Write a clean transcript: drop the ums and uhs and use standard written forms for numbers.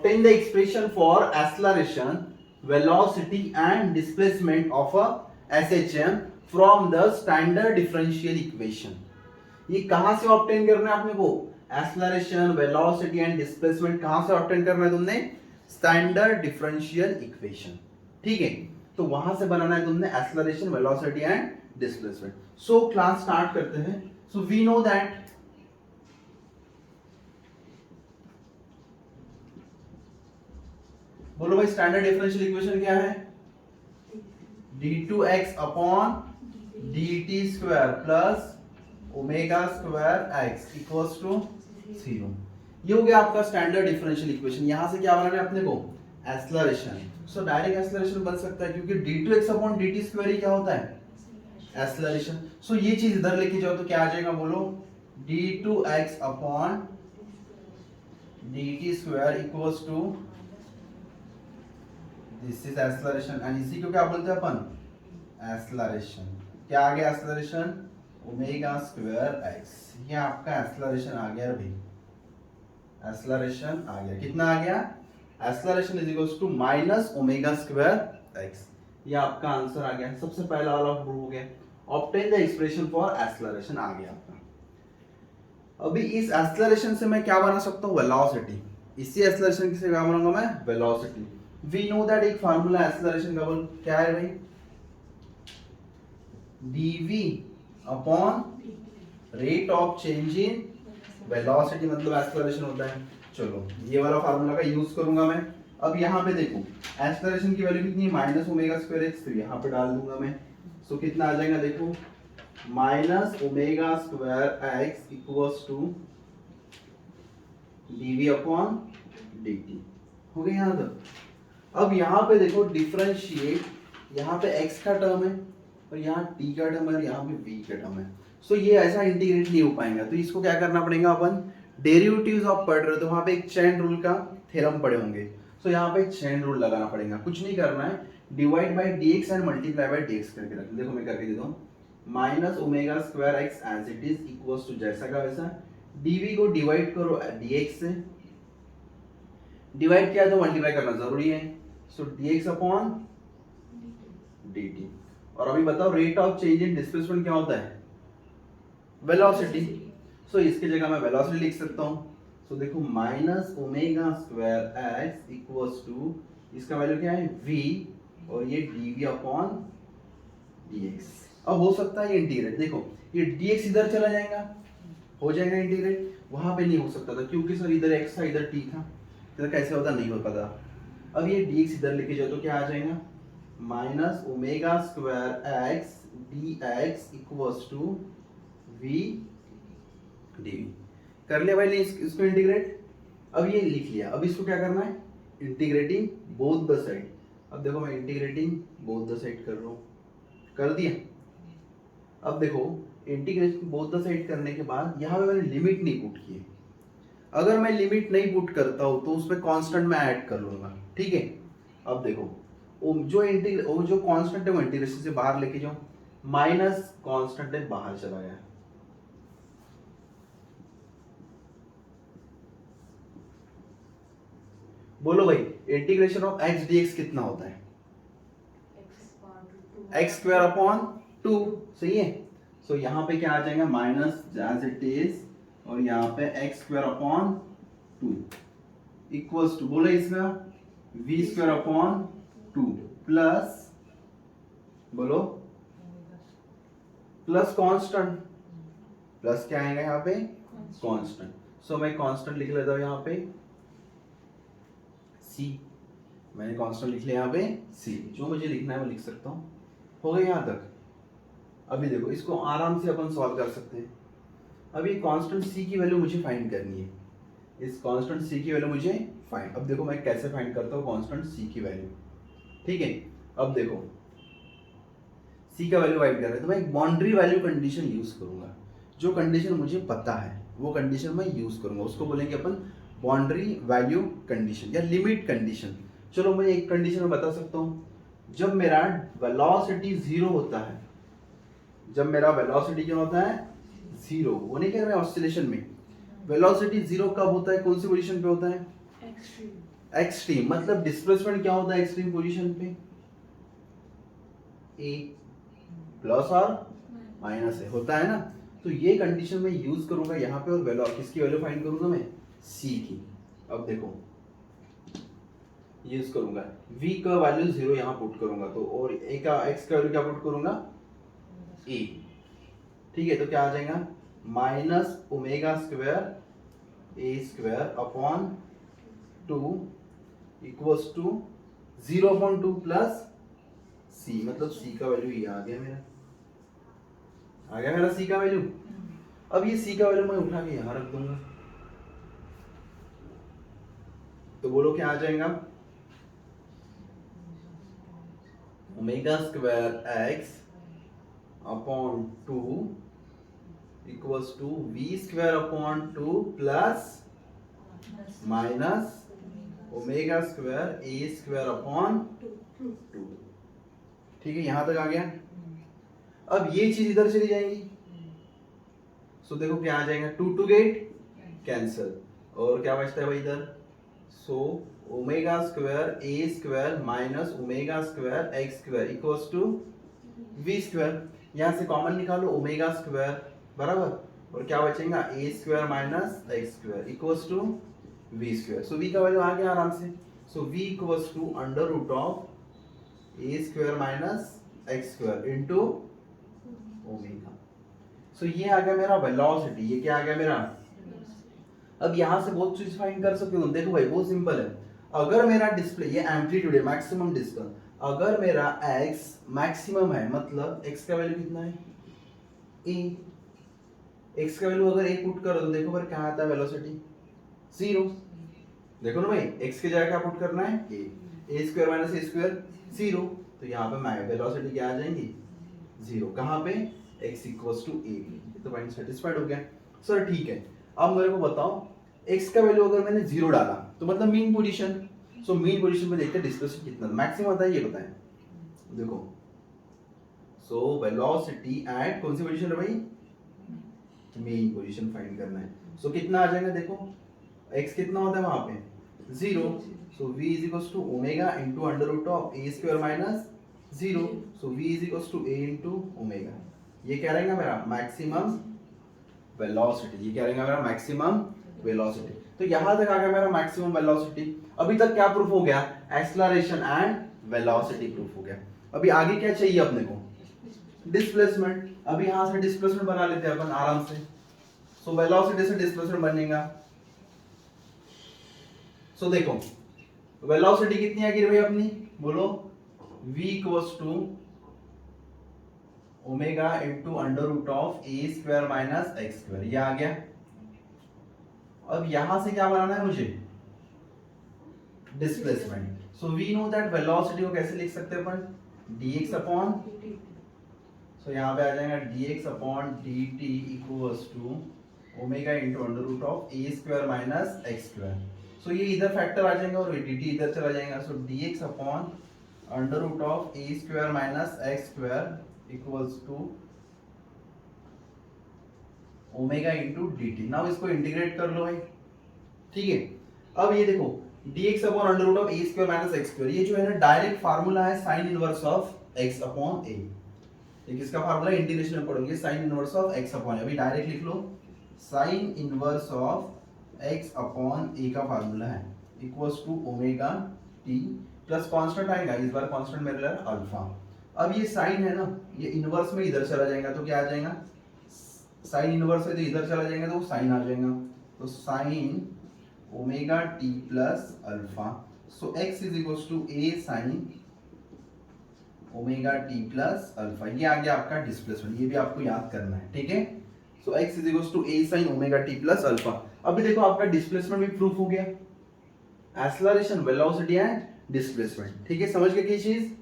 obtain the expression for acceleration, velocity and displacement of a SHM from the standard differential equation. ये कहां से obtain करना है आपने को? एक्सेलरेशन, वेलोसिटी एंड डिस्प्लेसमेंट कहां से ऑब्टेन करना है तुमने? Standard differential equation. ठीक है, तो वहां से बनाना है तुमने acceleration, velocity and displacement. So class start करते हैं. सो वी नो दैट बोलो भाई स्टैंडर्ड डिफरेंशियल इक्वेशन क्या है? d2x upon dt square plus omega square x equals to 0. ये हो गया आपका स्टैंडर्ड डिफरेंशियल इक्वेशन. यहां से क्या बनाना है अपने को? एक्सेलरेशन. सो डायरेक्ट एक्सेलरेशन बन सकता है क्योंकि d2x अपॉन dt स्क्वायर ही क्या होता है? एक्सेलरेशन. सो ये चीज इधर लेके जाओ तो क्या आ जाएगा बोलो? d2x upon dt square equals to this is acceleration and इसी को क्या बोलते हैं अपन? एक्सेलरेशन. क्या आ गया एक्सेलरेशन? Omega square x. ये आपका एक्सेलरेशन आ गया भाई. एक्सेलरेशन आ गया. कितना आ गया? Acceleration is equals to minus omega square x. ये आपका आंसर आ गया. सबसे पहला वाला प्रूव हो गया. Obtain the expression for acceleration आ गया आपका. अभी इस एक्सेलरेशन से मैं क्या बना सकता हूँ? वेलोसिटी. इसी एक्सेलरेशन से क्या बनाऊंगा मैं? वेलोसिटी. वी नो दैट एक फार्मूला एक्सेलरेशन का बोल क्या है भाई? dv upon rate of change in velocity मतलब एक्सेलरेशन होता है. चलो ये वाला फार्मूला का यूज करूंगा मैं. अब यहाँ पे देखो एक्सेलरेशन की वैल्यू कितनी है? Minus omega square x. तो यहाँ पे डाल दूंगा मैं. सो कितना आ जाएगा देखो? Minus omega square x equals to dv upon dt. हो गया यहाँ तक. अब यहाँ पे देखो डिफरेंशिएट. यहाँ पे x का टर्म है और यहाँ t का टर्म है और यहाँ पे v का टर्म है. सो ये ऐसा इंटीग्रेट नहीं हो पाएगा. तो इसको क्या करना पड़ेगा अपन? डेरिवेटिव्स ऑफ पढ़ रहे हो तो वहाँ पे एक चेन रूल का थ्योरम पढ़े होंगे. सो यहाँ पे चेन रूल लगाना पड़ेगा. कुछ नहीं करना है. Divide by dx and multiply by dx करके रख. देखो मैं करके देता हूँ. Minus omega square x as it is equals to जैसा का वैसा. dv को डिवाइड करो dx से. डिवाइड किया तो मल्टीप्लाई करना जरूरी है. सो dx अपॉन dt. और अभी बताओ rate of change in displacement क्या होता है? वेलोसिटी. सो इसकी जगह मैं वेलोसिटी लिख सकता हूँ. सो देखो minus omega square x equals to इसका वैल्यू क्या है? v और ये dv अपॉन dx. अब हो सकता है ये इंटीग्रेट. देखो ये dx इधर चला जाएगा, हो जाएगा इंटीग्रेट. वहां पे नहीं हो सकता था क्योंकि सर इधर x था इधर t था. इधर कैसे होता नहीं हो पाता. अब ये dx इधर लेके जाओ तो क्या आ जाएगा? Minus omega square x dx equals to v dv. कर लिया भाई इसको इंटीग्रेट. अब ये लिख लिया. अब इसको क्या करना है? Integrating both the side. अब देखो मैं इंटीग्रेटिंग बोथ द साइड कर रहा हूँ. कर दिया. अब देखो इंटीग्रेशन बोथ द साइड करने के बाद यहाँ पे मैंने लिमिट नहीं पुट की है. अगर मैं लिमिट नहीं पुट करता हूँ तो उसमें कांस्टेंट मैं ऐड कर लूंगा. ठीक है. अब देखो जो कांस्टेंट है वो इंटीग्रेशन से बाहर लेके जाओ. माइनस कांस्टेंट है बाहर चला गया. बोलो भाई इंटीग्रेशन ऑफ x dx कितना होता है? x square upon 2. सही है. सो यहाँ पे क्या आ जाएगा? माइनस एज इट इज और यहाँ पे x square upon 2 equals to बोलो इसका v स्क्वायर अपॉन 2 प्लस बोलो प्लस कांस्टेंट. प्लस क्या आएगा यहाँ पे? कांस्टेंट. सो मैं कांस्टेंट लिख लेता हूँ यहाँ पे c. मैंने कांस्टेंट लिख लिया यहाँ पे c. जो मुझे लिखना है वो लिख सकता हूँ. हो गया यहाँ तक. अभी देखो इसको आराम से अपन सॉल्व कर सकते हैं. अब ये कांस्टेंट c की वैल्यू मुझे फाइंड करनी है. इस कांस्टेंट c की वैल्यू मुझे फाइंड. अब देखो मैं कैसे फाइंड करता हूँ कांस्टेंट c की वैल्यू. ठीक है. अब देखो c का वैल्यू फाइंड कर रहे हैं तो मैं एक बाउंड्री वैल्यू कंडीशन यूज करूंगा. जो कंडीशन मुझे पता है वो कंडीशन मैं यूज करूंगा. उसको बोलेंगे अपन बाउंड्री वैल्यू कंडीशन या लिमिट कंडीशन. चलो मैं एक कंडीशन में बता सकता हूँ. जब मेरा वेलोसिटी जीरो होता है, जब मेरा वेलोसिटी क्या होता है? जीरो. वो नहीं कह रहा मैं ऑसिलेशन में. वेलोसिटी जीरो कब होता है? कौन सी पोजीशन पे होता है? एक्सट्रीम मतलब डिस्प्लेसमेंट क्या होता है एक्सट्रीम पोजीशन पे, ए प्लस और माइनस है होता है ना। तो ये कंडीशन में यूज करूंगा यहाँ पे और वैल्यू किसकी वैल्यू फाइंड करूंगा मैं, सी की। अब देखो यूज करूंगा v का वैल्यू 0 यहाँ पुट करूंगा तो, और a का x का वैल्यू क्या पुट करूंगा, a। ठीक है, तो क्या आ जाएगा minus omega square a square upon 2 equals to 0/2 plus c, मतलब c का वैल्यू ये आ गया मेरा, आ गया मेरा c का वैल्यू। अब ये c का वैल्यू मैं उठा के यहाँ रख दूंगा, तो बोलो क्या आ जाएगा, omega square x upon 2 equals to v square upon 2 plus minus omega square a square upon 2। ठीक है, यहां तक आ गया। अब ये चीज इधर चली जाएगी, सो देखो क्या आ जाएगा, 2 टू गेट कैंसिल, और क्या बचता है भाई इधर, so omega square a square minus omega square x square equals to we square. यहां से कॉमन निकालो ओमेगा स्क्वायर बराबर, और क्या बचेगा A square minus x square equals to we square. So V का वैल्यू आ गया आराम से, so V equals to under root of A square minus x square into omega. So ये आ गया मेरा वेलोसिटी, ये क्या आ गया मेरा। अब यहां से बहुत चीज फाइंड कर सकते हो, देखो भाई बहुत सिंपल है। अगर मेरा डिस्प्ले ये एम्पलीट्यूड है मैक्सिमम डिस्टेंस, अगर मेरा x मैक्सिमम है मतलब x का वैल्यू कितना है a, x का वैल्यू अगर a पुट करो तो देखो पर क्या आता है वेलोसिटी 0। देखो ना भाई x की जगह क्या पुट करना है a square minus a square 0, तो यहाँ पे वेलोसिटी क्या आ जाएंगी 0, कहाँ पे x इक्वल्स टू a। तो पॉइंट सेटिस्फाइड हो गया सर, ठीक है। अब मेरे को बताओ x का वैल्यू अगर मैंने 0 डाला तो मतलब mean position, so mean position पे देखते हैं डिस्प्लेसमेंट कितना मैक्सिमम आता है ये बताएं। देखो सो वेलोसिटी एट कौन सी पोजीशन है भाई, मेन पोजीशन फाइंड करना है। सो कितना आ जाएगा, देखो x कितना होता है वहां पे 0, so v is equals to omega into under root of a square minus 0, so v is equals to a into omega. ये क्या रहेगा मेरा मैक्सिमम वेलोसिटी, ये क्या रहेगा मेरा मैक्सिमम वेलोसिटी। तो यहां तक आ गया मेरा मैक्सिमम वेलोसिटी। अभी तक क्या प्रूफ हो गया, एक्सेलरेशन एंड वेलोसिटी प्रूफ हो गया। अभी आगे क्या चाहिए अपने को, डिस्प्लेसमेंट। अभी यहां से डिस्प्लेसमेंट बना लेते हैं अपन आराम से। सो वेलोसिटी से डिस्प्लेसमेंट बनेगा। सो देखो वेलोसिटी कितनी आ गई भाई अपनी, बोलो v equals to omega into under root of A square minus x square, ये आ गया। अब यहां से क्या बनाना है मुझे, displacement. So we know that velocity को कैसे लिख सकते हैं अपन, dx अपॉन, सो यहां पे आ जाएगा dx upon dt equals to omega into under root of A square minus x square. So ये इधर फैक्टर आ जाएगा और dt इधर चला जाएगा, so dx upon under root of A square minus x square equals to omega into dt। Now इसको integrate कर लो भाई, ठीक है। अब ये देखो dx upon under root of a square minus x square, ये जो है ना डायरेक्ट फार्मूला है sine inverse of x upon a। ये किसका फार्मूला है, इंटीग्रेशन में पढ़ोगे sine inverse of x upon a। अभी डायरेक्ट लिख लो, sine inverse of x upon a का फार्मूला है equals to omega t plus constant आएगा, इस बार कांस्टेंट मेरे लिए अल्फा। अब ये साइन है ना, ये इनवर्स में इधर चला जाएगा तो क्या आ जाएगा, साइन इनवर्स है तो इधर चला जाएगा तो साइन आ जाएगा, तो sine omega t plus alpha. So x is equals to a sine omega t plus alpha. ये आ गया आपका डिस्प्लेसमेंट, ये भी आपको याद करना है, ठीक है। So x is equals to a sine omega t plus alpha. अभी देखो आपका डिस्प्लेसमेंट भी प्रूफ हो गया, एक्सेलरेशन वेलोसिटी एंड डिस्प्लेसमेंट, ठीक है। समझ गए क्या चीज।